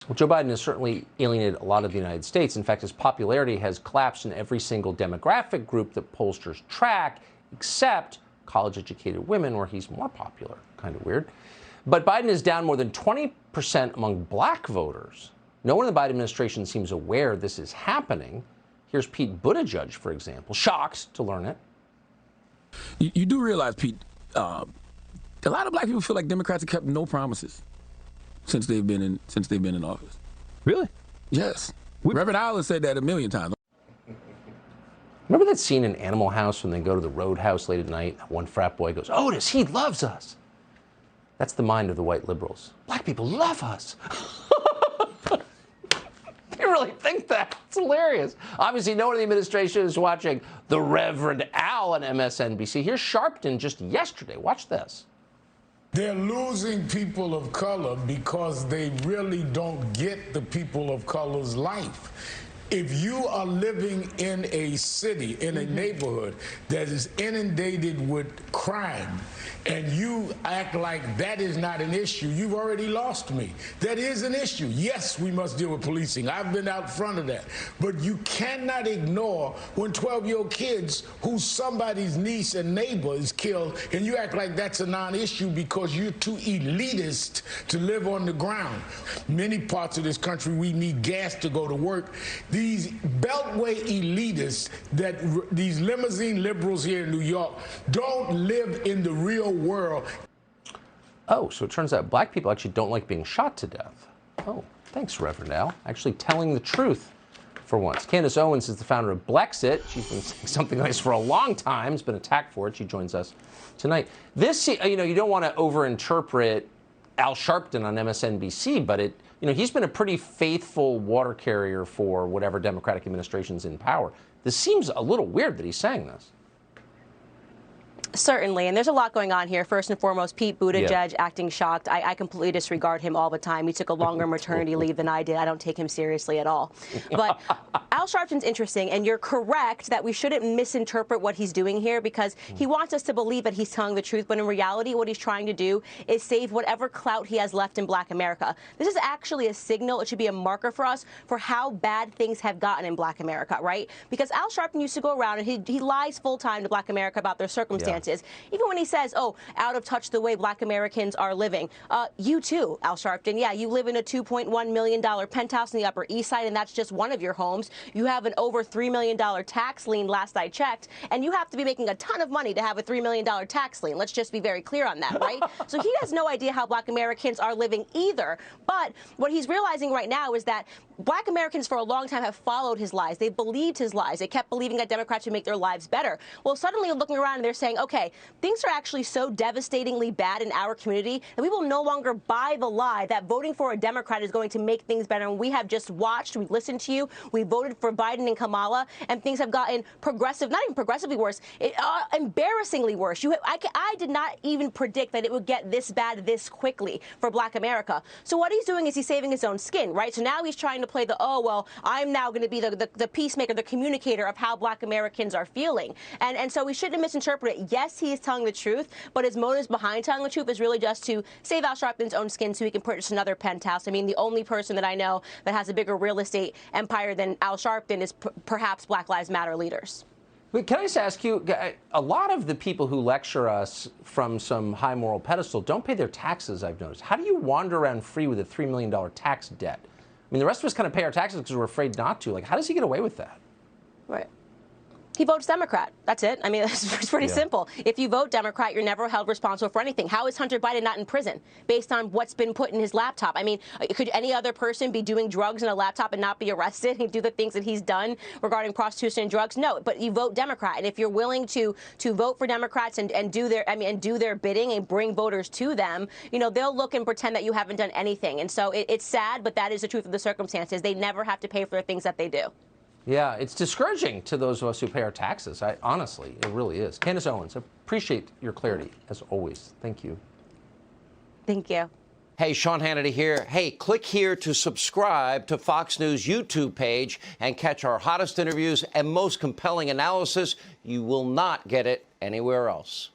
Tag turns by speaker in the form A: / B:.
A: Well, Joe Biden has certainly alienated a lot of the United States. In fact, his popularity has collapsed in every single demographic group that pollsters track, except college-educated women, where he's more popular. Kind of weird. But Biden is down more than 20% among black voters. No one in the Biden administration seems aware this is happening. Here's Pete Buttigieg, for example, shocked to learn it.
B: You do realize, Pete, a lot of black people feel like Democrats have kept no promises since they've been in office.
C: Really?
B: Yes. Reverend Allen said that a million times.
A: Remember that scene in Animal House when they go to the roadhouse late at night? One frat boy goes, "Otis, he loves us." That's the mind of the white liberals. Black people love us. They really think that. It's hilarious. Obviously, no one in the administration is watching the Reverend Al on MSNBC. Here's Sharpton just yesterday. Watch this.
D: They're losing people of color because they really don't get the people of color's life. If you are living in a city, in a neighborhood that is inundated with crime, and you act like that is not an issue, you've already lost me. That is an issue. Yes, we must deal with policing. I've been out front of that. But you cannot ignore when 12-year-old kids whose somebody's niece and neighbor is killed, and you act like that's a non-issue because you're too elitist to live on the ground. Many parts of this country, we need gas to go to work. These beltway elitists, these limousine liberals here in New York, don't live in the real world.
A: Oh, so it turns out black people actually don't like being shot to death. Oh, thanks, Reverend Al. Actually telling the truth for once. Candace Owens is the founder of Blexit. She's been saying something like this for a long time, has been attacked for it. She joins us tonight. This, you don't want to overinterpret Al Sharpton on MSNBC, but he's been a pretty faithful water carrier for whatever Democratic administration's in power. This seems a little weird that he's saying this.
E: Certainly, and there's a lot going on here. First and foremost, Pete Buttigieg acting shocked. I completely disregard him all the time. He took a longer maternity leave than I did. I don't take him seriously at all. But Al Sharpton's interesting, and you're correct that we shouldn't misinterpret what he's doing here, because he wants us to believe that he's telling the truth, but in reality, what he's trying to do is save whatever clout he has left in Black America. This is actually a signal. It should be a marker for us for how bad things have gotten in Black America, right? Because Al Sharpton used to go around and he lies full-time to Black America about their circumstances. Even when he says, oh, out of touch the way Black Americans are living. You too, Al Sharpton. Yeah, you live in a $2.1 million penthouse in the Upper East Side, and that's just one of your homes. You have an over $3 million tax lien, last I checked, and you have to be making a ton of money to have a $3 million tax lien. Let's just be very clear on that, right? So he has no idea how Black Americans are living either. But what he's realizing right now is that Black Americans for a long time have followed his lies. They believed his lies. They kept believing that Democrats would make their lives better. Well, suddenly looking around and they're saying, okay, things are actually so devastatingly bad in our community that we will no longer buy the lie that voting for a Democrat is going to make things better. And we have just watched, we listened to you, we voted for Biden and Kamala, and things have gotten progressive, not even progressively worse, embarrassingly worse. I did not even predict that it would get this bad this quickly for Black America. So what he's doing is he's saving his own skin, right? So now he's trying to play the, oh, well, I'm now going to be the peacemaker, the communicator of how Black Americans are feeling. And so we shouldn't misinterpret it. Yes, he is telling the truth, but his motives behind telling the truth is really just to save Al Sharpton's own skin so he can purchase another penthouse. I mean, the only person that I know that has a bigger real estate empire than Al Sharpton is perhaps Black Lives Matter leaders.
A: Wait, can I just ask you, a lot of the people who lecture us from some high moral pedestal don't pay their taxes, I've noticed. How do you wander around free with a $3 million tax debt? I mean, the rest of us kind of pay our taxes because we're afraid not to. Like, how does he get away with that?
E: Right. He votes Democrat. That's it. I mean, it's pretty simple. If you vote Democrat, you're never held responsible for anything. How is Hunter Biden not in prison based on what's been put in his laptop? I mean, could any other person be doing drugs in a laptop and not be arrested and do the things that he's done regarding prostitution and drugs? No, but you vote Democrat. And if you're willing to vote for Democrats and do their bidding and bring voters to them, they'll look and pretend that you haven't done anything. And so it's sad, but that is the truth of the circumstances. They never have to pay for the things that they do.
A: Yeah, it's discouraging to those of us who pay our taxes. Honestly, it really is. Candace Owens, appreciate your clarity, as always. Thank you.
E: Thank you.
F: Hey, Sean Hannity here. Hey, click here to subscribe to Fox News YouTube page and catch our hottest interviews and most compelling analysis. You will not get it anywhere else.